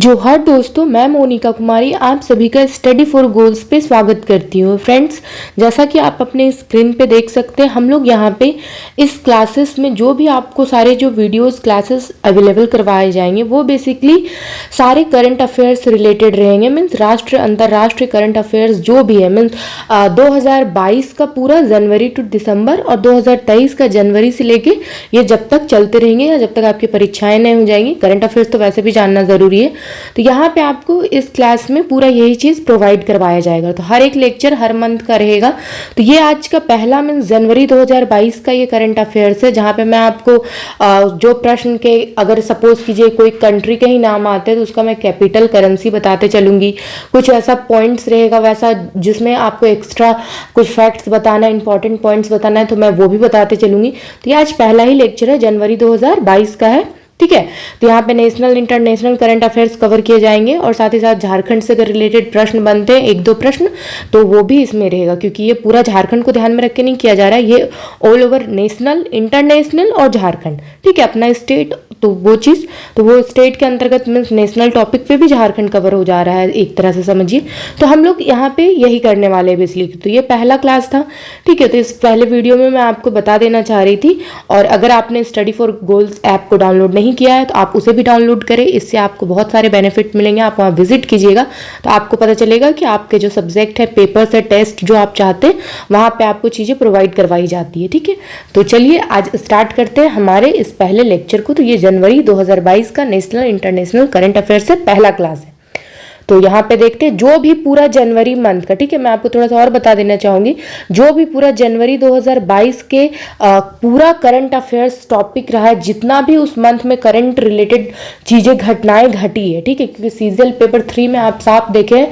जोहार दोस्तों, मैं मोनिका कुमारी आप सभी का स्टडी फॉर गोल्स पे स्वागत करती हूँ। फ्रेंड्स, जैसा कि आप अपने स्क्रीन पे देख सकते हैं, हम लोग यहाँ पे इस क्लासेस में जो भी आपको सारे जो वीडियोस क्लासेस अवेलेबल करवाए जाएंगे वो बेसिकली सारे करंट अफेयर्स रिलेटेड रहेंगे। मीन्स राष्ट्र अंतर्राष्ट्रीय करंट अफेयर्स जो भी है, मीन्स 2022 का पूरा जनवरी टू दिसंबर और 2023 का जनवरी से लेके ये जब तक चलते रहेंगे या जब तक आपकी परीक्षाएं नहीं हो जाएंगी। करंट अफेयर्स तो वैसे भी जानना ज़रूरी है, तो यहाँ पे आपको इस क्लास में पूरा यही चीज़ प्रोवाइड करवाया जाएगा। तो हर एक लेक्चर हर मंथ का रहेगा। तो ये आज का पहला मीन्स जनवरी 2022 का ये करंट अफेयर्स है, जहाँ पे मैं आपको जो प्रश्न के अगर सपोज कीजिए कोई कंट्री के ही नाम आते हैं तो उसका मैं कैपिटल करेंसी बताते चलूँगी। कुछ ऐसा पॉइंट्स रहेगा वैसा जिसमें आपको एक्स्ट्रा कुछ फैक्ट्स बताना है, इंपॉर्टेंट पॉइंट्स बताना है, तो मैं वो भी बताते चलूँगी। तो ये आज पहला ही लेक्चर है, जनवरी 2022 का है। ठीक है, तो यहाँ पे national international current affairs cover किए जाएंगे और साथ ही साथ झारखंड से अगर रिलेटेड प्रश्न बनते हैं एक दो प्रश्न तो वो भी इसमें रहेगा, क्योंकि ये पूरा झारखंड को ध्यान में रख के नहीं किया जा रहा है, ये ऑल ओवर नेशनल इंटरनेशनल और झारखंड। ठीक है, अपना स्टेट तो वो चीज़ तो वो स्टेट के अंतर्गत मीन्स नेशनल टॉपिक पे भी झारखंड कवर हो जा रहा है एक तरह से, समझिए। तो हम लोग यहाँ पे यही करने वाले हैं बेसिकली। तो ये पहला क्लास था। ठीक है, तो इस पहले वीडियो में मैं आपको बता देना चाह रही थी, और अगर आपने स्टडी फॉर गोल्स ऐप को डाउनलोड नहीं किया है तो आप उसे भी डाउनलोड करें। इससे आपको बहुत सारे बेनिफिट मिलेंगे। आप वहाँ विजिट कीजिएगा तो आपको पता चलेगा कि आपके जो सब्जेक्ट है, पेपर्स है, टेस्ट जो आप चाहते हैं वहाँ पे आपको चीज़ें प्रोवाइड करवाई जाती है। ठीक है, तो चलिए आज स्टार्ट करते हैं हमारे इस पहले लेक्चर को। तो ये जनवरी 2022 का नेशनल इंटरनेशनल करंट अफेयर से पहला क्लास है। तो यहाँ पे देखते हैं जो भी पूरा जनवरी मंथ का, ठीक है, मैं आपको थोड़ा सा और बता देना चाहूँगी, जो भी पूरा जनवरी 2022 के पूरा करंट अफेयर्स टॉपिक रहा है, जितना भी उस मंथ में करंट रिलेटेड चीज़ें घटनाएं घटी है। ठीक है, क्योंकि सीजीएल पेपर 3 में आप साफ देखें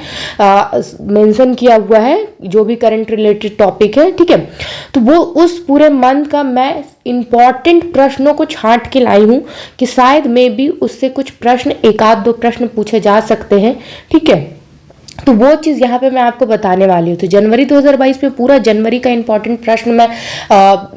मेंशन किया हुआ है जो भी करंट रिलेटेड टॉपिक है। ठीक है, तो वो उस पूरे मंथ का मैं इंपॉर्टेंट प्रश्नों को छांट के लाई हूँ कि शायद मे भी उससे कुछ प्रश्न, एक आध दो प्रश्न पूछे जा सकते हैं। ठीक है, तो वो चीज़ यहाँ पे मैं आपको बताने वाली हूँ। तो जनवरी 2022 में पूरा जनवरी का इंपॉर्टेंट प्रश्न मैं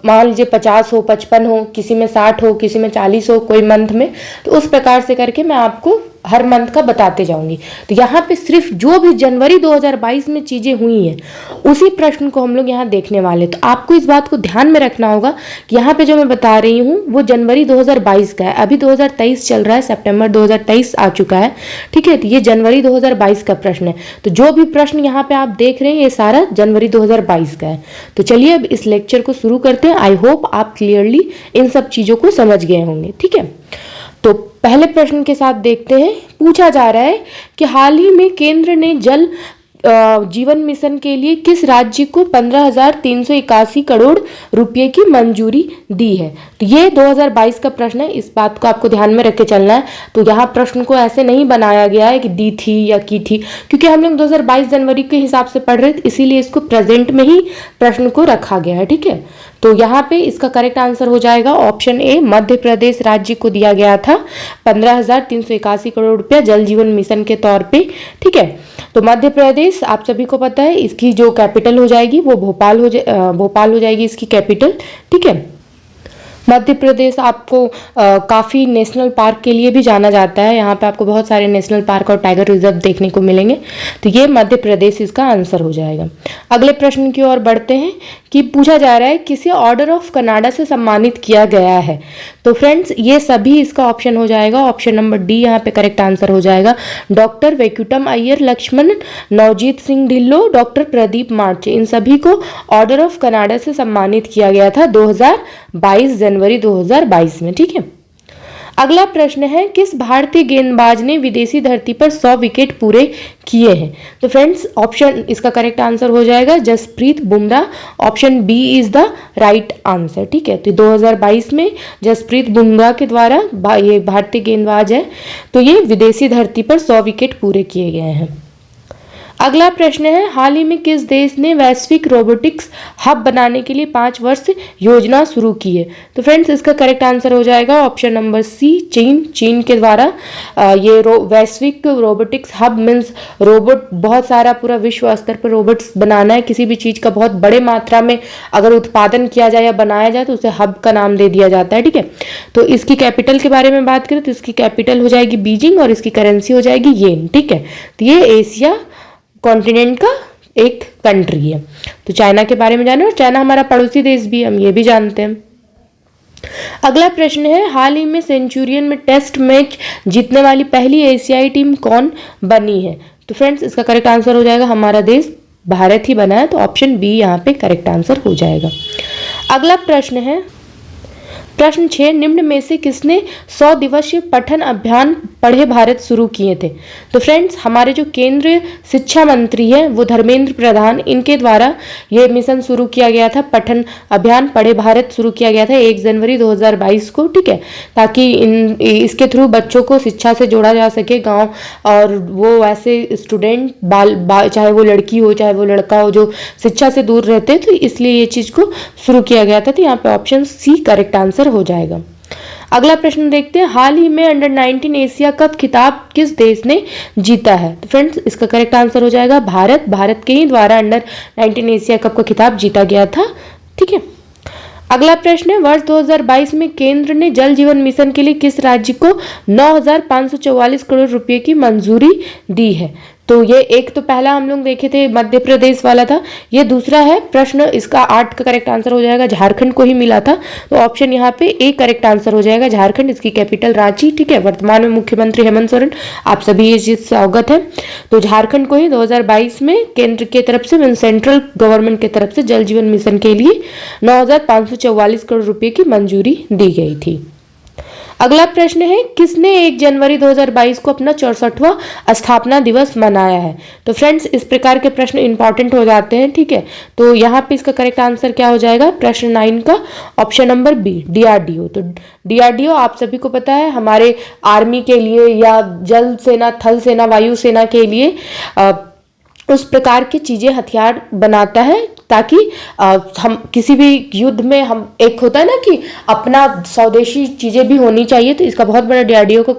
मान लीजिए 50 हो, 55 हो, किसी में 60 हो, किसी में 40 हो, कोई मंथ में, तो उस प्रकार से करके मैं आपको हर मंथ का बताते जाऊंगी। तो यहाँ पे सिर्फ जो भी जनवरी 2022 में चीज़ें हुई हैं उसी प्रश्न को हम लोग यहाँ देखने वाले। तो आपको इस बात को ध्यान में रखना होगा कि यहाँ पे जो मैं बता रही हूँ वो जनवरी 2022 का है। अभी 2023 चल रहा है, सितंबर 2023 आ चुका है। ठीक है, तो ये जनवरी 2022 का प्रश्न है। तो जो भी प्रश्न यहाँ पे आप देख रहे हैं ये सारा जनवरी 2022 का है। तो चलिए अब इस लेक्चर को शुरू करते हैं। आई होप आप क्लियरली इन सब चीज़ों को समझ गए होंगे। ठीक है, तो पहले प्रश्न के साथ देखते हैं। पूछा जा रहा है कि हाल ही में केंद्र ने जल जीवन मिशन के लिए किस राज्य को 15,381 करोड़ रुपए की मंजूरी दी है। तो ये 2022 का प्रश्न है, इस बात को आपको ध्यान में रख के चलना है। तो यहाँ प्रश्न को ऐसे नहीं बनाया गया है कि दी थी या की थी, क्योंकि हम लोग 2022 जनवरी के हिसाब से पढ़ रहे थे, इसीलिए इसको प्रेजेंट में ही प्रश्न को रखा गया है। ठीक है, तो यहाँ पे इसका करेक्ट आंसर हो जाएगा ऑप्शन ए, मध्य प्रदेश राज्य को दिया गया था 15,381 करोड़ रुपया जल जीवन मिशन के तौर पे। ठीक है, तो मध्य प्रदेश आप सभी को पता है, इसकी जो कैपिटल हो जाएगी वो भोपाल हो जाएगी इसकी कैपिटल। ठीक है, मध्य प्रदेश आपको काफ़ी नेशनल पार्क के लिए भी जाना जाता है। यहाँ पे आपको बहुत सारे नेशनल पार्क और टाइगर रिजर्व देखने को मिलेंगे। तो ये मध्य प्रदेश इसका आंसर हो जाएगा। अगले प्रश्न की ओर बढ़ते हैं कि पूछा जा रहा है किसे ऑर्डर ऑफ कनाडा से सम्मानित किया गया है। तो फ्रेंड्स ये सभी इसका ऑप्शन हो जाएगा, ऑप्शन नंबर डी यहाँ पे करेक्ट आंसर हो जाएगा। डॉक्टर वैकुंठम अय्यर, लक्ष्मण नवजीत सिंह ढिल्लो, डॉक्टर प्रदीप मार्चे, इन सभी को ऑर्डर ऑफ कनाडा से सम्मानित किया गया था 2022 जनवरी 2022 में। ठीक है, अगला प्रश्न है किस भारतीय गेंदबाज ने विदेशी धरती पर 100 विकेट पूरे किए हैं। तो फ्रेंड्स ऑप्शन इसका करेक्ट आंसर हो जाएगा Jasprit Bumrah, option B is the right answer. ठीक है, तो 2022 में जसप्रीत बुमराह के द्वारा ये भारतीय गेंदबाज है, तो ये विदेशी धरती पर 100 विकेट पूरे किए गए हैं। अगला प्रश्न है, हाल ही में किस देश ने वैश्विक रोबोटिक्स हब बनाने के लिए 5 वर्ष योजना शुरू की है? तो फ्रेंड्स इसका करेक्ट आंसर हो जाएगा ऑप्शन नंबर सी, चीन। चीन के द्वारा ये वैश्विक रोबोटिक्स हब मीन्स रोबोट, बहुत सारा पूरा विश्व स्तर पर रोबोट्स बनाना है। किसी भी चीज़ का बहुत बड़े मात्रा में अगर उत्पादन किया जाए या बनाया जाए तो उसे हब का नाम दे दिया जाता है, ठीक है। तो इसकी कैपिटल के बारे में बात करें तो इसकी कैपिटल हो जाएगी बीजिंग और इसकी करेंसी हो जाएगी येन, ठीक है। तो ये एशिया कॉन्टिनेंट का एक कंट्री है। तो चाइना के बारे में जाने, और चाइना हमारा पड़ोसी देश भी, हम ये भी जानते हैं। अगला प्रश्न है, हाल ही में सेंचुरियन में टेस्ट मैच जीतने वाली पहली एशियाई टीम कौन बनी है? तो फ्रेंड्स इसका करेक्ट आंसर हो जाएगा हमारा देश भारत ही बना है, तो ऑप्शन बी यहाँ पे करेक्ट आंसर हो जाएगा। अगला प्रश्न है, प्रश्न 6, निम्न में से किसने 100 दिवसीय पठन अभियान पढ़े भारत शुरू किए थे? तो फ्रेंड्स हमारे जो केंद्रीय शिक्षा मंत्री हैं वो धर्मेंद्र प्रधान, इनके द्वारा ये मिशन शुरू किया गया था, पठन अभियान पढ़े भारत शुरू किया गया था 1 जनवरी 2022 को, ठीक है। ताकि इसके थ्रू बच्चों को शिक्षा से जोड़ा जा सके गाँव, और वो ऐसे स्टूडेंट चाहे वो लड़की हो चाहे वो लड़का हो जो शिक्षा से दूर रहते, तो इसलिए ये चीज़ को शुरू किया गया था। तो यहाँ पे ऑप्शन सी करेक्ट आंसर हो जाएगा। अगला प्रश्न देखते हैं, हाल ही में अंडर 19 एशिया कप खिताब किस देश ने जीता है? तो फ्रेंड्स इसका करेक्ट आंसर हो जाएगा भारत। भारत के ही द्वारा अंडर 19 एशिया कप का खिताब जीता गया था, ठीक है। अगला प्रश्न है, वर्ष 2022 में केंद्र ने जल जीवन मिशन के लिए किस राज्य को 9,544 करोड़ रुपए की मंजूरी दी है? तो ये एक तो पहला हम लोग देखे थे मध्य प्रदेश वाला था, ये दूसरा है प्रश्न, इसका 8 का करेक्ट आंसर हो जाएगा, झारखंड को ही मिला था। तो ऑप्शन यहाँ पे ए करेक्ट आंसर हो जाएगा झारखंड, इसकी कैपिटल रांची, ठीक है। वर्तमान में मुख्यमंत्री हेमंत सोरेन, आप सभी इस चीज से अवगत है। तो झारखंड को ही 2022 में केंद्र की तरफ से, सेंट्रल गवर्नमेंट की तरफ से जल जीवन मिशन के लिए 9,544 करोड़ रुपए की मंजूरी दी गई थी। अगला प्रश्न है, किसने 1 जनवरी 2022 को अपना 64वां स्थापना दिवस मनाया है? तो फ्रेंड्स इस प्रकार के प्रश्न इंपॉर्टेंट हो जाते हैं, ठीक है। तो यहाँ पे इसका करेक्ट आंसर क्या हो जाएगा? प्रश्न 9 का ऑप्शन नंबर बी, डीआरडीओ। तो डीआरडीओ आप सभी को पता है हमारे आर्मी के लिए या जल सेना, थल सेना, वायु सेना के लिए उस प्रकार की चीजें, हथियार बनाता है ताकि हम किसी भी युद्ध में, हम एक होता है ना कि अपना स्वदेशी चीजें भी होनी चाहिए, तो इसका बहुत बड़ा डीआरडीओ का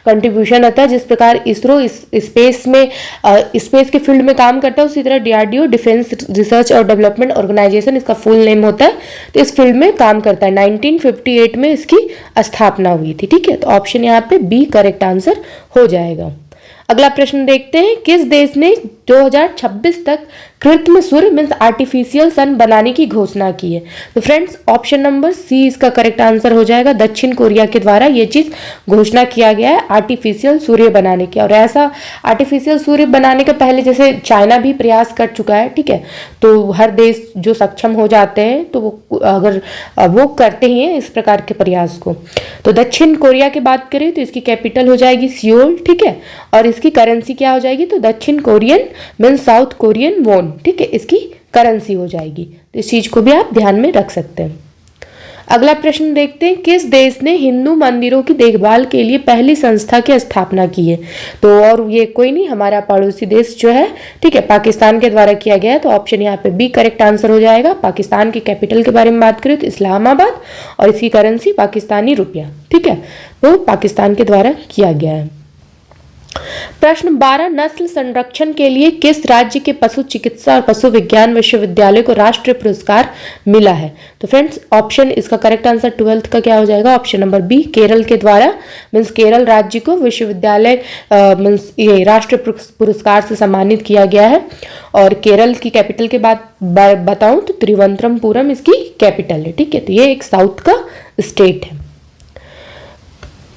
कंट्रीब्यूशन रहता है। जिस प्रकार इसरो स्पेस में, स्पेस के फील्ड में काम करता है, उसी तरह डीआरडीओ डिफेंस रिसर्च और डेवलपमेंट ऑर्गेनाइजेशन इसका फुल नेम होता है, तो इस फील्ड में काम करता है। 1958 में इसकी स्थापना हुई थी, ठीक है। तो ऑप्शन यहाँ पे बी करेक्ट आंसर हो जाएगा। अगला प्रश्न देखते हैं, किस देश ने 2026 तक कृत्रिम सूर्य मीन्स आर्टिफिशियल सन बनाने की घोषणा की है? तो फ्रेंड्स ऑप्शन नंबर सी इसका करेक्ट आंसर हो जाएगा। दक्षिण कोरिया के द्वारा ये चीज घोषणा किया गया है आर्टिफिशियल सूर्य बनाने की, और ऐसा आर्टिफिशियल सूर्य बनाने का पहले जैसे चाइना भी प्रयास कर चुका है, ठीक है। तो हर देश जो सक्षम हो जाते हैं तो वो अगर वो करते ही हैं इस प्रकार के प्रयास को। तो दक्षिण कोरिया की बात करें तो इसकी कैपिटल हो जाएगी सियोल, ठीक है। और इसकी करेंसी क्या हो जाएगी? तो दक्षिण Korean means south Korean von, ठीक है, इसकी करेंसी हो जाएगी। तो इस चीज को भी आप ध्यान में रख सकते हैं। अगला प्रश्न देखते हैं, किस देश ने हिंदू मंदिरों की देखभाल के लिए पहली संस्था की स्थापना की है? तो और ये कोई नहीं, हमारा पड़ोसी देश जो है, ठीक है, पाकिस्तान के द्वारा किया गया है। तो ऑप्शन यहाँ पे बी करेक्ट आंसर हो जाएगा। पाकिस्तान की कैपिटल के बारे में बात करें तो इस्लामाबाद, और इसकी करेंसी पाकिस्तानी रुपया, ठीक है, वो पाकिस्तान के द्वारा किया गया है। प्रश्न 12, नस्ल संरक्षण के लिए किस राज्य के पशु चिकित्सा और पशु विज्ञान विश्वविद्यालय को राष्ट्रीय पुरस्कार मिला है? तो फ्रेंड्स ऑप्शन, इसका करेक्ट आंसर 12th का क्या हो जाएगा? ऑप्शन नंबर बी, केरल के द्वारा मीन्स केरल राज्य को विश्वविद्यालय मीन्स ये राष्ट्रीय पुरस्कार से सम्मानित किया गया है। और केरल की कैपिटल के बाद बताऊं तो त्रिवंतरमपुरम इसकी कैपिटल है, ठीक है। तो ये एक साउथ का स्टेट है।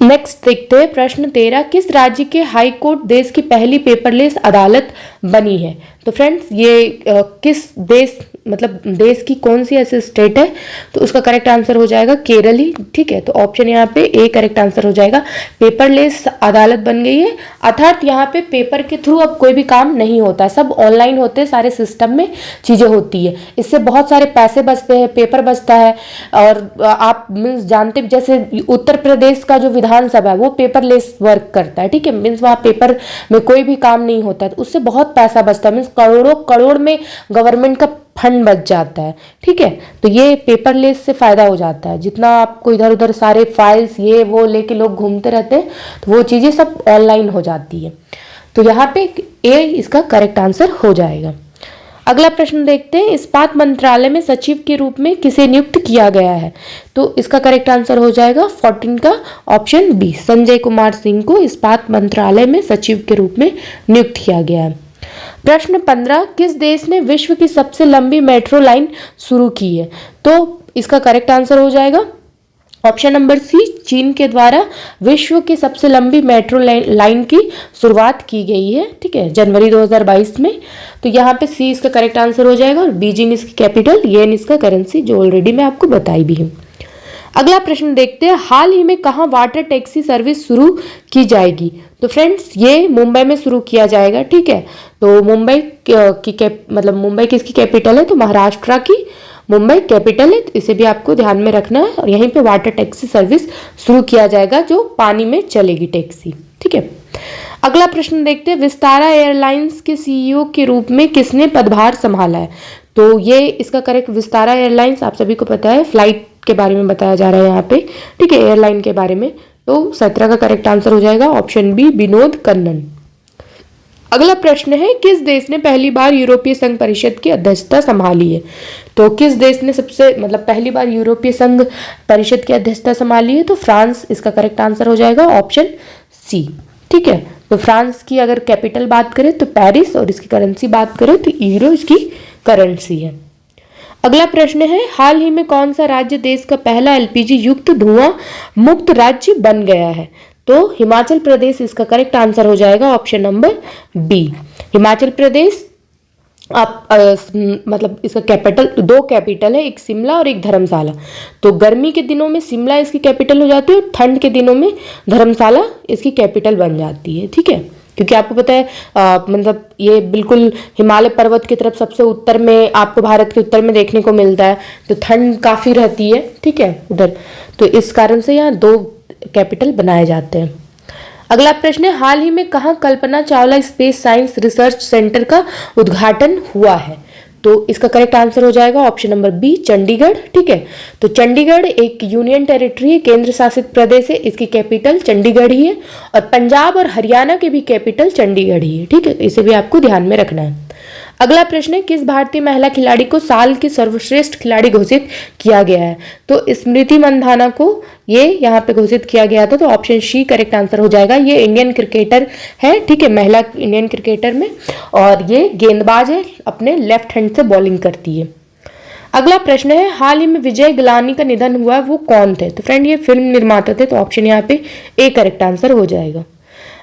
नेक्स्ट देखते हैं प्रश्न 13, किस राज्य के हाई कोर्ट देश की पहली पेपरलेस अदालत बनी है? तो फ्रेंड्स ये किस देश मतलब देश की कौन सी ऐसी स्टेट है, तो उसका करेक्ट आंसर हो जाएगा केरल ही। ठीक है, तो ऑप्शन यहाँ पे ए करेक्ट आंसर हो जाएगा। पेपरलेस अदालत बन गई है, अर्थात यहाँ पे पेपर के थ्रू अब कोई भी काम नहीं होता, सब ऑनलाइन होते हैं, सारे सिस्टम में चीजें होती है। इससे बहुत सारे पैसे बचते हैं, पेपर बचता है। और आप मीन्स जानते जैसे उत्तर प्रदेश का जो विधानसभा है वो पेपरलेस वर्क करता है। ठीक है, मीन्स वहाँ पेपर में कोई भी काम नहीं होता है, तो उससे बहुत पैसा बचता है, मीन्स करोड़ों करोड़ में गवर्नमेंट का फंड बच जाता है। ठीक है, तो ये पेपरलेस से फायदा हो जाता है। जितना आपको इधर उधर सारे फाइल्स ये वो लेके लोग घूमते रहते हैं, तो वो चीजें सब ऑनलाइन हो जाती है। तो यहाँ पे ए इसका करेक्ट आंसर हो जाएगा। अगला प्रश्न देखते हैं, इस्पात मंत्रालय में सचिव के रूप में किसे नियुक्त किया गया है? तो इसका करेक्ट आंसर हो जाएगा 14 का ऑप्शन बी, संजय कुमार सिंह को इस्पात मंत्रालय में सचिव के रूप में नियुक्त किया गया है। प्रश्न 15, किस देश ने विश्व की सबसे लंबी मेट्रो लाइन शुरू की है? तो इसका करेक्ट आंसर हो जाएगा ऑप्शन नंबर सी, चीन के द्वारा विश्व की सबसे लंबी मेट्रो लाइन की शुरुआत की गई है। ठीक है, जनवरी 2022 में। तो यहाँ पे सी इसका करेक्ट आंसर हो जाएगा। और बीजिंग इसकी कैपिटल, येन इसका करेंसी, जो ऑलरेडी मैं आपको बताई भी हूँ। अगला प्रश्न देखते हैं, हाल ही में कहाँ वाटर टैक्सी सर्विस शुरू की जाएगी? तो फ्रेंड्स ये मुंबई में शुरू किया जाएगा। ठीक है, तो मुंबई मतलब मुंबई किसकी कैपिटल है? तो महाराष्ट्र की मुंबई कैपिटल है, इसे भी आपको ध्यान में रखना है। और यहीं पे वाटर टैक्सी सर्विस शुरू किया जाएगा, जो पानी में चलेगी टैक्सी। ठीक है, अगला प्रश्न देखते हैं, विस्तारा एयरलाइंस के सीईओ के रूप में किसने पदभार संभाला है? तो ये इसका करेक्ट, विस्तारा एयरलाइंस आप सभी को पता है, फ्लाइट के बारे में बताया जा रहा है यहाँ पे। ठीक है, एयरलाइन के बारे में। तो 17 का करेक्ट आंसर हो जाएगा ऑप्शन बी, विनोद कन्नन। अगला प्रश्न है, किस देश ने पहली बार यूरोपीय संघ परिषद की अध्यक्षता संभाली है? तो किस देश ने सबसे मतलब पहली बार यूरोपीय संघ परिषद की अध्यक्षता संभाली है? तो फ्रांस इसका करेक्ट आंसर हो जाएगा ऑप्शन सी। ठीक है, तो फ्रांस की अगर कैपिटल बात करें तो पेरिस, और इसकी करेंसी बात करें तो यूरो इसकी करेंसी है। अगला प्रश्न है, हाल ही में कौन सा राज्य देश का पहला एलपीजी युक्त धुआं मुक्त राज्य बन गया है? तो हिमाचल प्रदेश इसका करेक्ट आंसर हो जाएगा option number B, Himachal Pradesh. आप मतलब इसका कैपिटल, दो कैपिटल है, एक शिमला और एक धर्मशाला। तो गर्मी के दिनों में शिमला इसकी कैपिटल हो जाती है, और ठंड के दिनों में धर्मशाला इसकी कैपिटल बन जाती है। ठीक है, क्योंकि आपको पता है मतलब ये बिल्कुल हिमालय पर्वत की तरफ सबसे उत्तर में, आपको भारत के उत्तर में देखने को मिलता है, तो ठंड काफ़ी रहती है। ठीक है, उधर, तो इस कारण से यहाँ दो कैपिटल बनाए जाते हैं। अगला प्रश्न है, हाल ही में कहाँ Kalpana Chawla space science research centre का उद्घाटन हुआ है? तो इसका करेक्ट आंसर हो जाएगा ऑप्शन नंबर बी, चंडीगढ़। ठीक है, तो चंडीगढ़ एक यूनियन टेरिटरी है, केंद्र शासित प्रदेश है, इसकी कैपिटल चंडीगढ़ ही है। और पंजाब और हरियाणा के भी कैपिटल चंडीगढ़ ही है। ठीक है, इसे भी आपको ध्यान में रखना है। अगला प्रश्न है, किस भारतीय महिला खिलाड़ी को साल की सर्वश्रेष्ठ खिलाड़ी घोषित किया गया है? तो स्मृति मंधाना को ये यहाँ पे घोषित किया गया था। तो ऑप्शन सी करेक्ट आंसर हो जाएगा। ये इंडियन क्रिकेटर है। ठीक है, महिला इंडियन क्रिकेटर में, और ये गेंदबाज है, अपने लेफ्ट हैंड से बॉलिंग करती है। अगला प्रश्न है, हाल ही में विजय गिलानी का निधन हुआ, वो कौन थे? तो फ्रेंड ये फिल्म निर्माता थे। तो ऑप्शन यहाँ पे ए करेक्ट आंसर हो जाएगा।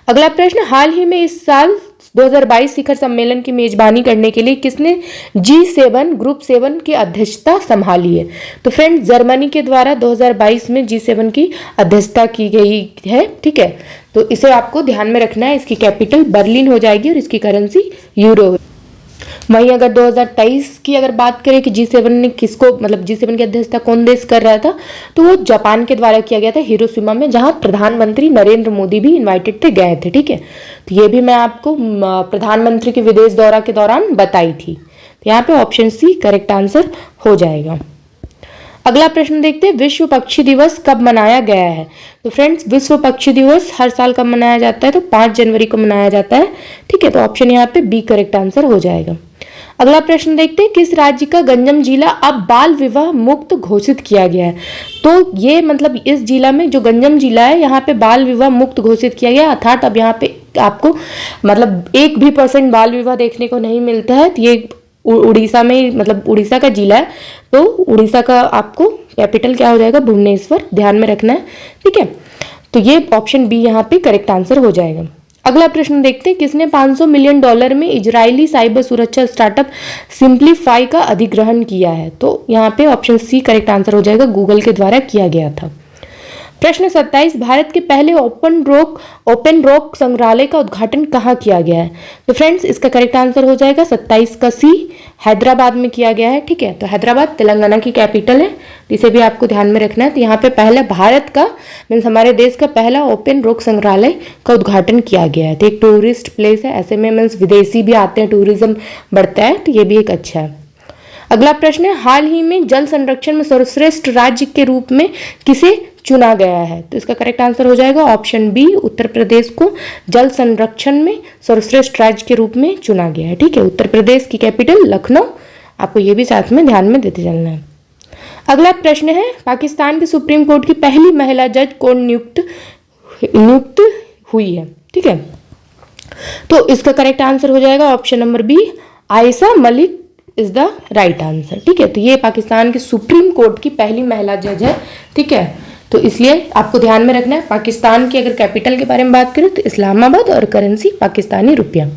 अगला प्रश्न, हाल ही में इस साल 2022 शिखर सम्मेलन की मेजबानी करने के लिए किसने G7 ग्रुप 7 की अध्यक्षता संभाली है? तो फ्रेंड जर्मनी के द्वारा 2022 में G7 की अध्यक्षता की गई है। ठीक है, तो इसे आपको ध्यान में रखना है। इसकी कैपिटल बर्लिन हो जाएगी और इसकी करेंसी यूरो। वहीं अगर 2023 की अगर बात करें कि G7 ने किसको, मतलब G7 की अध्यक्षता कौन देश कर रहा था, तो वो जापान के द्वारा किया गया था, हिरोशिमा में, जहां प्रधानमंत्री नरेंद्र मोदी भी इनवाइटेड थे, गए थे। ठीक है, तो ये भी मैं आपको प्रधानमंत्री के विदेश दौरा के दौरान बताई थी। तो यहाँ पे ऑप्शन सी करेक्ट आंसर हो जाएगा। अगला प्रश्न देखते हैं, विश्व पक्षी दिवस कब मनाया गया है? तो फ्रेंड्स विश्व पक्षी दिवस हर साल कब मनाया जाता है? तो 5 जनवरी को मनाया जाता है। ठीक है, तो ऑप्शन यहाँ पे बी करेक्ट आंसर हो जाएगा। अगला प्रश्न देखते हैं, किस राज्य का गंजम जिला अब बाल विवाह मुक्त घोषित किया गया है? तो ये मतलब इस जिला में जो गंजम जिला है, यहाँ पे बाल विवाह मुक्त घोषित किया गया, अर्थात अब यहाँ पे आपको मतलब 1% बाल विवाह देखने को नहीं मिलता है। तो ये उड़ीसा में, मतलब उड़ीसा का जिला है, तो उड़ीसा का आपको कैपिटल क्या हो जाएगा? भुवनेश्वर, ध्यान में रखना है। ठीक है, तो ये ऑप्शन बी यहाँ पे करेक्ट आंसर हो जाएगा। अगला प्रश्न देखते हैं, किसने $500 मिलियन में इजरायली साइबर सुरक्षा स्टार्टअप सिंप्लीफाई का अधिग्रहण किया है? तो यहाँ पे ऑप्शन सी करेक्ट आंसर हो जाएगा, गूगल के द्वारा किया गया था। प्रश्न 27, भारत के पहले ओपन रॉक संग्रहालय का उद्घाटन कहाँ किया गया है? तो फ्रेंड्स इसका करेक्ट आंसर हो जाएगा 27 का सी, हैदराबाद में किया गया है। ठीक है, तो हैदराबाद तेलंगाना की कैपिटल है, इसे भी आपको ध्यान में रखना है। तो यहाँ पे पहले भारत का मीन्स हमारे देश का पहला ओपन रॉक संग्रहालय का उद्घाटन किया गया है। तो एक टूरिस्ट प्लेस है, ऐसे में मीन्स विदेशी भी आते हैं, टूरिज्म बढ़ता है, तो ये भी एक अच्छा है। अगला प्रश्न है, हाल ही में जल संरक्षण में सर्वश्रेष्ठ राज्य के रूप में किसे चुना गया है? तो इसका करेक्ट आंसर हो जाएगा ऑप्शन बी, उत्तर प्रदेश को जल संरक्षण में सर्वश्रेष्ठ राज्य के रूप में चुना गया है। ठीक है, उत्तर प्रदेश की कैपिटल लखनऊ, आपको ये भी साथ में ध्यान में देते चलना है। अगला प्रश्न है, पाकिस्तान के सुप्रीम कोर्ट की पहली महिला जज कौन नियुक्त हुई है? ठीक है, तो इसका करेक्ट आंसर हो जाएगा option number B, Ayesha Malik is the right answer. ठीक है, तो ये पाकिस्तान के सुप्रीम कोर्ट की पहली महिला जज है। ठीक है, तो इसलिए आपको ध्यान में रखना है, पाकिस्तान की अगर कैपिटल के बारे में बात करें तो इस्लामाबाद और करेंसी पाकिस्तानी रुपया।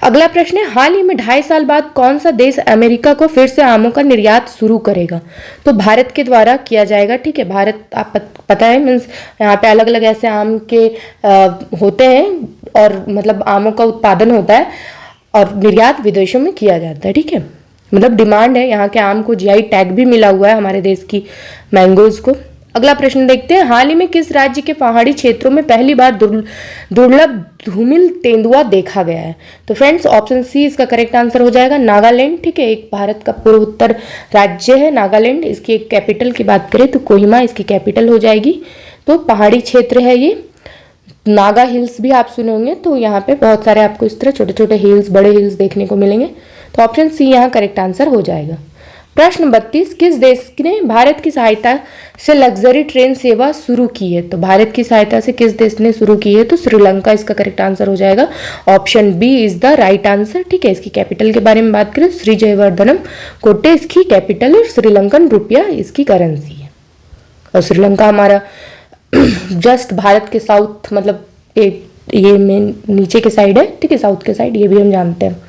अगला प्रश्न है, हाल ही में 2.5 साल बाद कौन सा देश अमेरिका को फिर से आमों का निर्यात शुरू करेगा? तो भारत के द्वारा किया जाएगा। ठीक है, भारत आप पता है मीन्स यहाँ पे अलग अलग ऐसे आम के होते हैं और मतलब आमों का उत्पादन होता है और निर्यात विदेशों में किया जाता है। ठीक है, मतलब डिमांड है यहाँ के आम को, जीआई टैग भी मिला हुआ है हमारे देश की मैंगोज को। अगला प्रश्न देखते हैं, हाल ही में किस राज्य के पहाड़ी क्षेत्रों में पहली बार दुर्लभ धूमिल तेंदुआ देखा गया है? तो फ्रेंड्स ऑप्शन सी इसका करेक्ट आंसर हो जाएगा, नागालैंड। ठीक है, एक भारत का पूर्वोत्तर राज्य है नागालैंड। इसकी एक कैपिटल की बात करें तो कोहिमा इसकी कैपिटल हो जाएगी। तो पहाड़ी क्षेत्र है ये, नागा हिल्स भी आप सुने होंगे, तो यहाँ पे बहुत सारे आपको इस तरह छोटे छोटे हिल्स, बड़े हिल्स देखने को मिलेंगे। तो ऑप्शन सी यहाँ करेक्ट आंसर हो जाएगा। प्रश्न 32, किस देश ने भारत की सहायता से लग्जरी ट्रेन सेवा शुरू की है? तो भारत की सहायता से किस देश ने शुरू की है? तो श्रीलंका इसका करेक्ट आंसर हो जाएगा, option B is the right answer. ठीक है, इसकी कैपिटल के बारे में बात करें, श्री जयवर्धनम कोटे इसकी कैपिटल है, श्रीलंकन रुपया इसकी करेंसी है। और श्रीलंका हमारा जस्ट भारत के साउथ मतलब ये मेन नीचे के साइड है। ठीक है, साउथ के साइड, ये भी हम जानते हैं।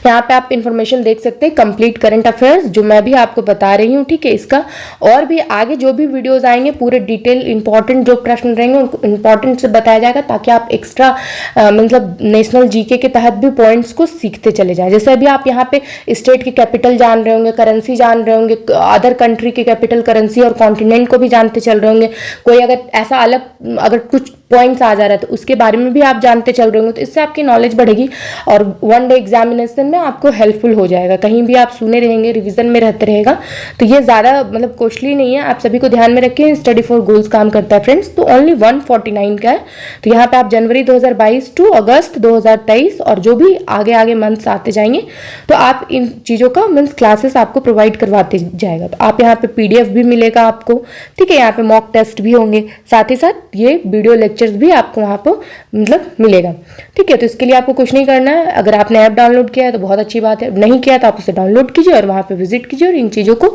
यहाँ पे आप इंफॉर्मेशन देख सकते हैं, कंप्लीट करंट अफेयर्स जो मैं भी आपको बता रही हूँ। ठीक है, इसका और भी आगे जो भी वीडियोस आएंगे पूरे डिटेल इंपॉर्टेंट जो प्रश्न रहेंगे उनको इंपॉर्टेंट से बताया जाएगा, ताकि आप एक्स्ट्रा मतलब नेशनल जीके के तहत भी पॉइंट्स को सीखते चले जाएं। जैसे अभी आप यहाँ पे स्टेट की कैपिटल जान रहे होंगे, करेंसी जान रहे होंगे, अदर कंट्री की कैपिटल, करेंसी और कॉन्टिनेंट को भी जानते चल रहे होंगे। कोई अगर ऐसा अलग अगर कुछ पॉइंट्स आ जा रहा है तो उसके बारे में भी आप जानते चल रहे होंगे, तो इससे आपकी नॉलेज बढ़ेगी और वन डे एग्जामिनेशन में आपको हेल्पफुल हो जाएगा। कहीं भी आप सुने रहेंगे, रिवीजन में रहते रहेगा, तो ये ज़्यादा मतलब कॉस्टली नहीं है। आप सभी को ध्यान में रखें, स्टडी फॉर गोल्स काम करता है फ्रेंड्स, तो ओनली 149 का है। तो यहाँ पे आप जनवरी 2022 टू अगस्त 2023 और जो भी आगे आगे मंथ्स आते जाएंगे तो आप इन चीज़ों का मीन्स क्लासेस आपको प्रोवाइड करवाते जाएगा। तो आप यहाँ पे PDF भी मिलेगा आपको। ठीक है, यहाँ पे मॉक टेस्ट भी होंगे, साथ ही साथ ये वीडियो लेक्चर्स भी आपको वहाँ पर मतलब मिलेगा। ठीक है, तो इसके लिए आपको कुछ नहीं करना है। अगर आपने ऐप डाउनलोड किया है तो बहुत अच्छी बात है, नहीं किया तो आप उसे डाउनलोड कीजिए और वहाँ पे विजिट कीजिए और इन चीज़ों को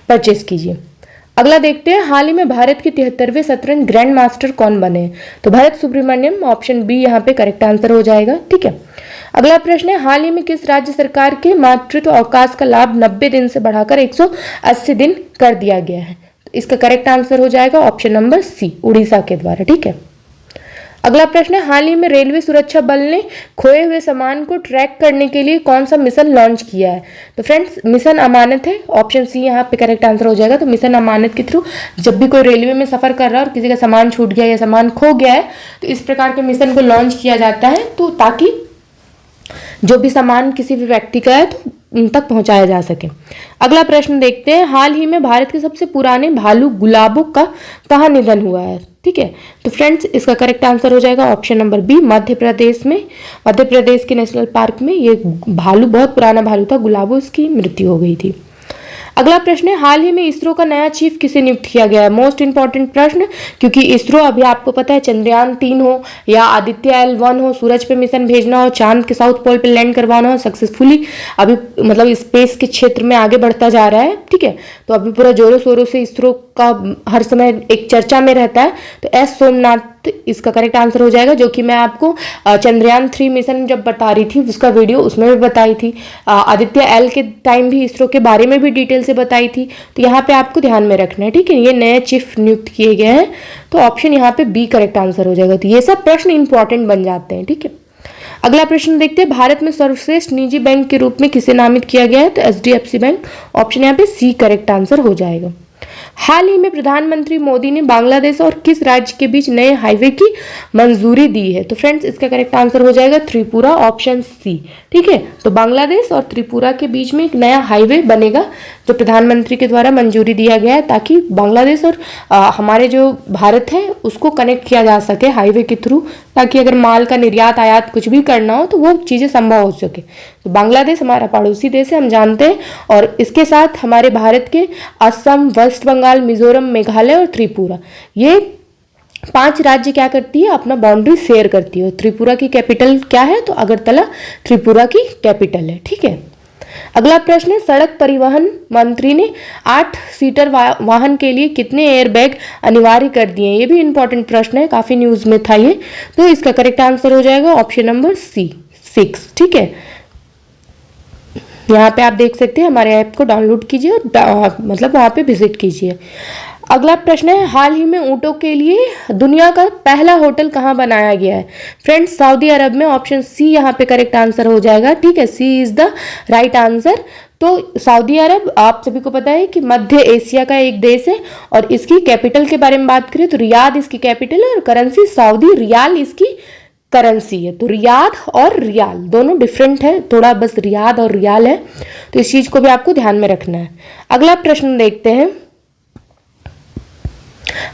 परचेस कीजिए। अगला देखते हैं, हाल ही में भारत के 73वें शतरंज ग्रैंड मास्टर कौन बने? तो भरत सुब्रमण्यम, ऑप्शन बी यहाँ पे करेक्ट आंसर हो जाएगा। ठीक है, अगला प्रश्न है, हाल ही में किस राज्य सरकार के मातृत्व अवकाश का लाभ 90 दिन से बढ़ाकर 180 दिन कर दिया गया है? तो इसका करेक्ट आंसर हो जाएगा ऑप्शन नंबर सी, उड़ीसा के द्वारा। ठीक है, अगला प्रश्न है, हाल ही में रेलवे सुरक्षा बल ने खोए हुए सामान को ट्रैक करने के लिए कौन सा मिशन लॉन्च किया है? तो फ्रेंड्स मिशन अमानत है, ऑप्शन सी यहाँ पे करेक्ट आंसर हो जाएगा। तो मिशन अमानत के थ्रू जब भी कोई रेलवे में सफर कर रहा है और किसी का सामान छूट गया या सामान खो गया है तो इस प्रकार के मिशन को लॉन्च किया जाता है, तो ताकि जो भी सामान किसी भी व्यक्ति का है तो उन तक पहुंचाया जा सके। अगला प्रश्न देखते हैं, हाल ही में भारत के सबसे पुराने भालू गुलाबों का कहाँ निधन हुआ है? ठीक है, तो फ्रेंड्स इसका करेक्ट आंसर हो जाएगा option number B, Madhya Pradesh में, मध्य प्रदेश के नेशनल पार्क में ये भालू, बहुत पुराना भालू था गुलाबो, इसकी मृत्यु हो गई थी। अगला प्रश्न है, हाल ही में इसरो का नया चीफ किसे नियुक्त किया गया है? मोस्ट इंपॉर्टेंट प्रश्न, क्योंकि इसरो अभी आपको पता है चंद्रयान-3 हो या आदित्य L1 हो, सूरज पे मिशन भेजना हो, चांद के साउथ पोल पे लैंड करवाना हो, सक्सेसफुली अभी मतलब स्पेस के क्षेत्र में आगे बढ़ता जा रहा है, ठीक है। तो अभी पूरा जोरों शोरों से इसरो का हर समय एक चर्चा में रहता है। तो एस सोमनाथ इसका करेक्ट आंसर हो जाएगा, जो कि मैं आपको चंद्रयान-3 मिशन जब बता रही थी उसका वीडियो उसमें भी बताई थी। आदित्य एल के टाइम भी इसरो के बारे में भी डिटेल से बताई थी। तो यहाँ पे आपको ध्यान में रखना है, ठीक है। ये नए चीफ नियुक्त किए गए हैं, तो ऑप्शन यहाँ पे बी करेक्ट आंसर हो जाएगा। तो ये सब प्रश्न इंपॉर्टेंट बन जाते हैं, ठीक है। अगला प्रश्न देखते हैं, भारत में सर्वश्रेष्ठ निजी बैंक के रूप में किसे नामित किया गया है? तो HDFC बैंक, ऑप्शन यहाँ पे सी करेक्ट आंसर हो जाएगा। हाल ही में प्रधानमंत्री मोदी ने बांग्लादेश और किस राज्य के बीच नए हाईवे की मंजूरी दी है? तो फ्रेंड्स इसका करेक्ट आंसर हो जाएगा त्रिपुरा, ऑप्शन सी, ठीक है। तो बांग्लादेश और त्रिपुरा के बीच में एक नया हाईवे बनेगा जो प्रधानमंत्री के द्वारा मंजूरी दिया गया है, ताकि बांग्लादेश और हमारे जो भारत है उसको कनेक्ट किया जा सके हाईवे के थ्रू, ताकि अगर माल का निर्यात आयात कुछ भी करना हो तो वो चीज़ें संभव हो सके। तो बांग्लादेश हमारा पड़ोसी देश है, हम जानते हैं, और इसके साथ हमारे भारत के असम, वेस्ट बंगाल, मिजोरम, मेघालय और त्रिपुरा, ये 5 राज्य क्या करती है? अपना बाउंड्री शेयर करती है। त्रिपुरा की कैपिटल क्या है? तो अगरतला त्रिपुरा की कैपिटल है, ठीक है। अगला प्रश्न है, सड़क परिवहन मंत्री ने 8 सीटर वाहन के लिए कितने एयरबैग अनिवार्य कर दिए हैं? ये भी इंपॉर्टेंट प्रश्न है, काफी न्यूज में था ये। तो इसका करेक्ट आंसर हो जाएगा ऑप्शन नंबर सी, 6, ठीक है। यहाँ पे आप देख सकते हैं, हमारे ऐप को डाउनलोड कीजिए और मतलब वहाँ पे विजिट कीजिए। अगला प्रश्न है, हाल ही में ऊँटों के लिए दुनिया का पहला होटल कहाँ बनाया गया है? फ्रेंड्स सऊदी अरब में, ऑप्शन सी यहाँ पे करेक्ट आंसर हो जाएगा, ठीक है। सी इज द राइट आंसर। तो सऊदी अरब आप सभी को पता है कि मध्य एशिया का एक देश है, और इसकी कैपिटल के बारे में बात करें तो रियाद इसकी कैपिटल है, और करेंसी सऊदी रियाल इसकी करेंसी है। तो रियाद और रियाल दोनों डिफरेंट है, थोड़ा बस रियाद और रियाल है, तो इस चीज को भी आपको ध्यान में रखना है। अगला प्रश्न देखते हैं,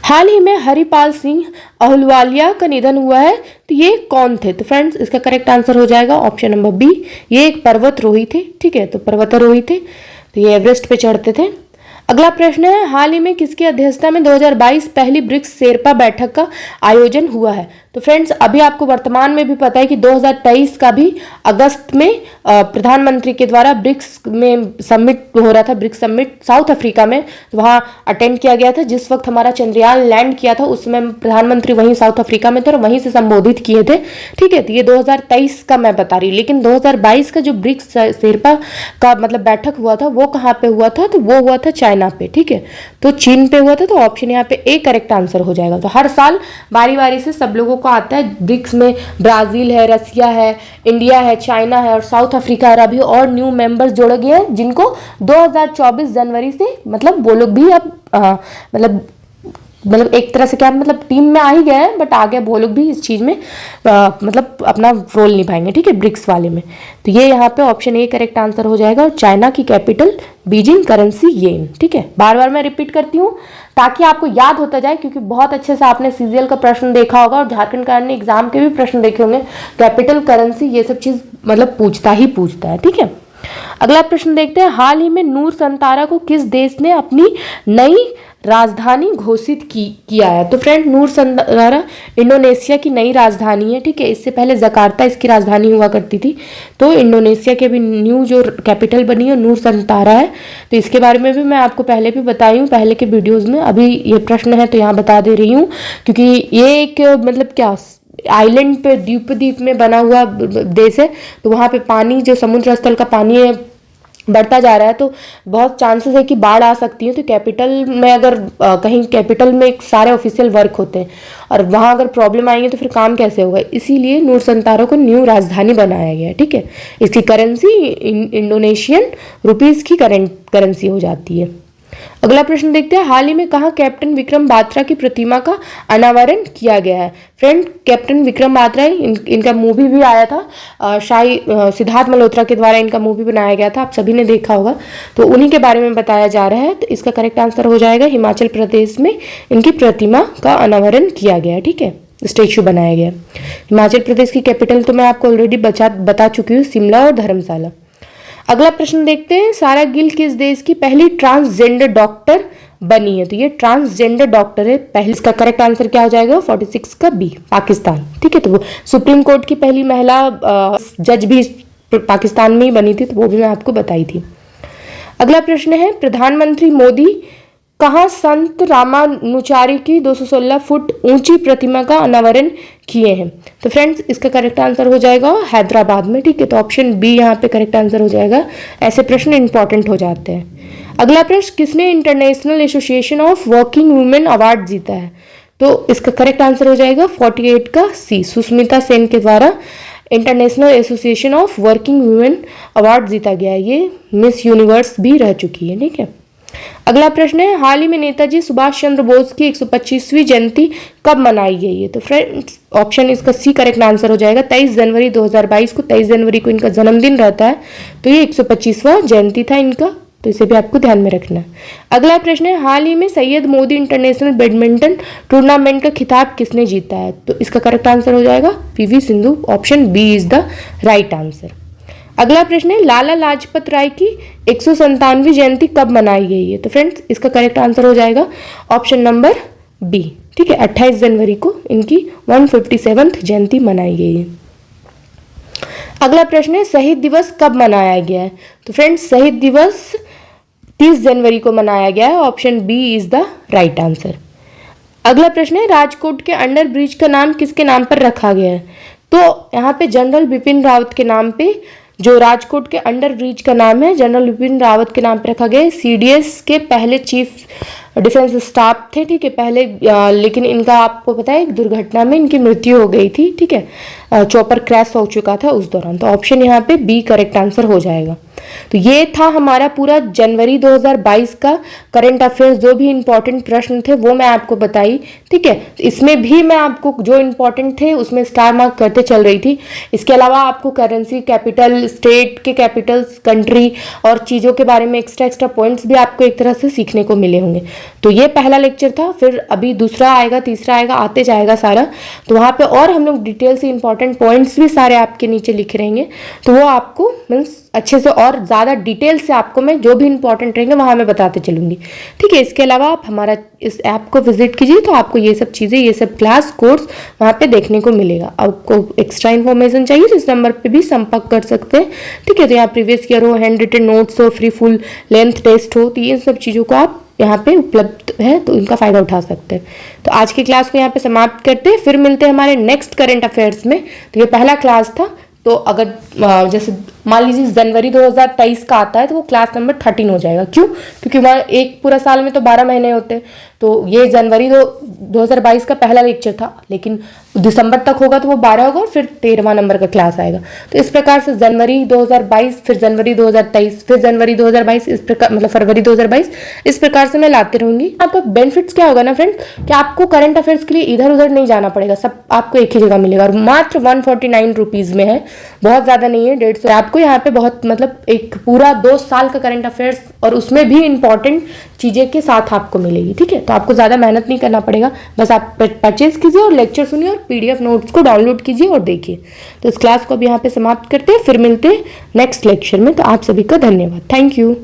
हाल ही में हरिपाल सिंह अहलुवालिया का निधन हुआ है, तो ये कौन थे? तो फ्रेंड्स इसका करेक्ट आंसर हो जाएगा ऑप्शन नंबर बी, ये एक पर्वतारोही थे, ठीक है। तो पर्वतारोही थे, तो ये एवरेस्ट पे चढ़ते थे। अगला प्रश्न है, हाल ही में किसकी अध्यक्षता में 2022 पहली ब्रिक्स शेरपा बैठक का आयोजन हुआ है? तो फ्रेंड्स अभी आपको वर्तमान में भी पता है कि 2023 का भी अगस्त में प्रधानमंत्री के द्वारा ब्रिक्स में समिट हो रहा था, ब्रिक्स समिट साउथ अफ्रीका में, वहाँ अटेंड किया गया था। जिस वक्त हमारा चंद्रयान लैंड किया था उस समय प्रधानमंत्री वहीं साउथ अफ्रीका में थे और वहीं से संबोधित किए थे, ठीक है। तो ये 2023 का मैं बता रही हूँ, लेकिन 2022 का जो ब्रिक्स शेरपा का मतलब बैठक हुआ था वो कहाँ पे हुआ था? तो वो हुआ था चाइना पे, ठीक है। तो चीन पे हुआ था, तो ऑप्शन यहाँ पे ए करेक्ट आंसर हो जाएगा। तो हर साल बारी बारी से सब लोगों को आता है, ब्रिक्स में ब्राजील है, रसिया है, इंडिया है, चाइना है और साउथ अफ्रीका, और अभी और न्यू मेंबर्स जोड़े गए हैं जिनको 2024 जनवरी से मतलब वो लोग भी अब मतलब एक तरह से क्या मतलब टीम में आ ही गए हैं, बट आगे वो लोग भी इस चीज़ में मतलब अपना रोल निभाएंगे, ठीक है, ब्रिक्स वाले में। तो ये यहाँ पे ऑप्शन ए करेक्ट आंसर हो जाएगा, और चाइना की कैपिटल बीजिंग, करेंसी येन, ठीक है। बार बार मैं रिपीट करती हूँ ताकि आपको याद होता जाए, क्योंकि बहुत अच्छे से आपने सीजीएल का प्रश्न देखा होगा और झारखंड करंट एग्जाम के भी प्रश्न देखे होंगे। कैपिटल, करेंसी, ये सब चीज़ मतलब पूछता है, ठीक है। अगला प्रश्न देखते हैं, हाल ही में नूर संतारा को किस देश ने अपनी नई राजधानी घोषित किया है? तो फ्रेंड नूर संतारा इंडोनेशिया की नई राजधानी है, ठीक है। इससे पहले जकार्ता इसकी राजधानी हुआ करती थी, तो इंडोनेशिया के भी न्यू जो कैपिटल बनी है नूर संतारा है। तो इसके बारे में भी मैं आपको पहले भी बताई हूँ पहले के वीडियोज़ में, अभी ये प्रश्न है तो यहाँ बता दे रही हूँ, क्योंकि ये एक मतलब क्या आइलैंड पे द्वीप में बना हुआ देश है। तो वहाँ पे पानी जो समुद्र स्थल का पानी है बढ़ता जा रहा है, तो बहुत चांसेस है कि बाढ़ आ सकती है। तो कैपिटल में अगर कहीं कैपिटल में एक सारे ऑफिशियल वर्क होते हैं और वहाँ अगर प्रॉब्लम आएंगे तो फिर काम कैसे होगा, इसीलिए नूर संतारा को न्यू राजधानी बनाया गया है, ठीक है। इसकी करेंसी इंडोनेशियन रुपीज़ की करेंसी हो जाती है। अगला प्रश्न देखते हैं, हाल ही में कहाँ कैप्टन विक्रम बात्रा की प्रतिमा का अनावरण किया गया है? फ्रेंड कैप्टन विक्रम बात्रा इनका मूवी भी आया था, शाही सिद्धार्थ मल्होत्रा के द्वारा इनका मूवी बनाया गया था, आप सभी ने देखा होगा, तो उन्हीं के बारे में बताया जा रहा है। तो इसका करेक्ट आंसर हो जाएगा हिमाचल प्रदेश में इनकी प्रतिमा का अनावरण किया गया, ठीक है, स्टेचू बनाया गया। हिमाचल प्रदेश की कैपिटल तो मैं आपको ऑलरेडी बता चुकी हूँ, शिमला और धर्मशाला। अगला प्रश्न देखते हैं, सारा गिल किस देश की पहली ट्रांसजेंडर डॉक्टर बनी है? तो ये ट्रांसजेंडर डॉक्टर है पहली। इसका करेक्ट आंसर क्या हो जाएगा? 46 का बी, पाकिस्तान। ठीक है, तो वो सुप्रीम कोर्ट की पहली महिला जज भी पाकिस्तान में ही बनी थी, तो वो भी मैं आपको बताई थी। अगला प्रश्न है, प्रधानमंत्री मोदी कहाँ संत रामानुचारी की 216 फुट ऊंची प्रतिमा का अनावरण किए हैं? तो फ्रेंड्स इसका करेक्ट आंसर हो जाएगा हैदराबाद में। ठीक है, तो ऑप्शन बी यहाँ पे करेक्ट आंसर हो जाएगा। ऐसे प्रश्न इंपॉर्टेंट हो जाते हैं। अगला प्रश्न, किसने international association of working women award जीता है? तो इसका करेक्ट आंसर हो जाएगा 48 का सी, सुष्मिता सेन के द्वारा international association of working women award जीता गया है। ये मिस यूनिवर्स भी रह चुकी है। ठीक है, अगला प्रश्न है, हाल ही में नेताजी सुभाष चंद्र बोस की 125वीं जयंती कब मनाई गई है? तो फ्रेंड्स ऑप्शन इसका सी करेक्ट आंसर हो जाएगा 23 जनवरी 2022 को। 23 जनवरी को इनका जन्मदिन रहता है, तो ये 125वां जयंती था इनका, तो इसे भी आपको ध्यान में रखना है। अगला प्रश्न है, हाल ही में Syed Modi international badminton tournament का खिताब किसने जीता है? तो इसका करेक्ट आंसर हो जाएगा PV Sindhu. Option B is the right answer. अगला प्रश्न है, लाला लाजपत राय की 197वीं जयंती कब मनाई गई है? तो फ्रेंड्स इसका करेक्ट आंसर हो जाएगा ऑप्शन नंबर बी। ठीक है, 28 जनवरी को इनकी 157th जयंती मनाई गई है। अगला प्रश्न है, शहीद दिवस कब मनाया गया है? तो फ्रेंड्स शहीद दिवस 30 जनवरी को मनाया गया है। Option B is the right answer. अगला प्रश्न है, राजकोट के अंडर ब्रिज का नाम किसके नाम पर रखा गया है? तो यहाँ पे जनरल बिपिन रावत के नाम पे जो राजकोट के अंडर ब्रिज का नाम है जनरल बिपिन रावत के नाम पर रखा गया है। सीडीएस के पहले चीफ डिफेंस स्टाफ थे। ठीक है, पहले लेकिन इनका आपको पता है एक दुर्घटना में इनकी मृत्यु हो गई थी। ठीक है, चॉपर क्रैश हो चुका था उस दौरान, तो ऑप्शन यहाँ पे बी करेक्ट आंसर हो जाएगा। तो ये था हमारा पूरा जनवरी 2022 का करंट अफेयर्स। जो भी इंपॉर्टेंट प्रश्न थे वो मैं आपको बताई। ठीक है, इसमें भी मैं आपको जो इंपॉर्टेंट थे उसमें स्टार मार्क करते चल रही थी। इसके अलावा आपको करेंसी, कैपिटल, स्टेट के कैपिटल्स, कंट्री और चीज़ों के बारे में एक्स्ट्रा पॉइंट्स भी आपको एक तरह से सीखने को मिले होंगे। तो ये पहला लेक्चर था, फिर अभी दूसरा आएगा, तीसरा आएगा, आते जाएगा सारा। तो वहाँ पे और हम लोग डिटेल से इंपॉर्टेंट पॉइंट्स भी सारे आपके नीचे लिखे रहेंगे, तो वो आपको मीन्स अच्छे से और ज़्यादा डिटेल से आपको मैं जो भी इंपॉर्टेंट रहेंगे वहाँ मैं बताते चलूँगी। ठीक है, इसके अलावा आप हमारा इस ऐप को विजिट कीजिए, तो आपको ये सब चीज़ें, ये सब क्लास कोर्स वहाँ पे देखने को मिलेगा। आपको एक्स्ट्रा इन्फॉर्मेशन चाहिए तो इस नंबर पे भी संपर्क कर सकते हैं। ठीक है, तो यहाँ प्रीवियस ईयर हो, हैंड रिटन नोट्स हो, फ्री फुल लेंथ टेस्ट हो, तो ये सब चीज़ों को आप यहाँ पे उपलब्ध है, तो इनका फ़ायदा उठा सकते हैं। तो आज की क्लास को यहाँ पे समाप्त करते हैं, फिर मिलते हैं हमारे नेक्स्ट करंट अफेयर्स में। तो ये पहला क्लास था, तो अगर जैसे मान लीजिए जनवरी 2023 का आता है तो वो क्लास नंबर 13 हो जाएगा। क्यों? क्योंकि वहाँ एक पूरा साल में तो 12 महीने होते हैं, तो ये जनवरी 2022 का पहला लेक्चर था, लेकिन दिसंबर तक होगा तो वो 12 होगा और फिर 13वां नंबर का क्लास आएगा। तो इस प्रकार से जनवरी 2022, फिर जनवरी 2023, फिर जनवरी 2022, इस प्रकार मतलब फरवरी 2022, इस प्रकार से मैं लाते रहूंगी। आपका बेनिफिट्स क्या होगा ना फ्रेंड, कि आपको करंट अफेयर्स के लिए इधर उधर नहीं जाना पड़ेगा, सब आपको एक ही जगह मिलेगा और मात्र 149 रुपीज़ में है, बहुत ज़्यादा नहीं है, 150। आपको यहाँ पे बहुत मतलब एक पूरा 2 साल का करंट अफेयर्स और उसमें भी इंपॉर्टेंट चीज़ें के साथ आपको मिलेगी। ठीक है, तो आपको ज़्यादा मेहनत नहीं करना पड़ेगा, बस आप परचेज कीजिए और लेक्चर सुनिए और पीडीएफ नोट्स को डाउनलोड कीजिए और देखिए। तो इस क्लास को अब यहाँ पे समाप्त करते हैं, फिर मिलते हैं नेक्स्ट लेक्चर में। तो आप सभी का धन्यवाद, थैंक यू।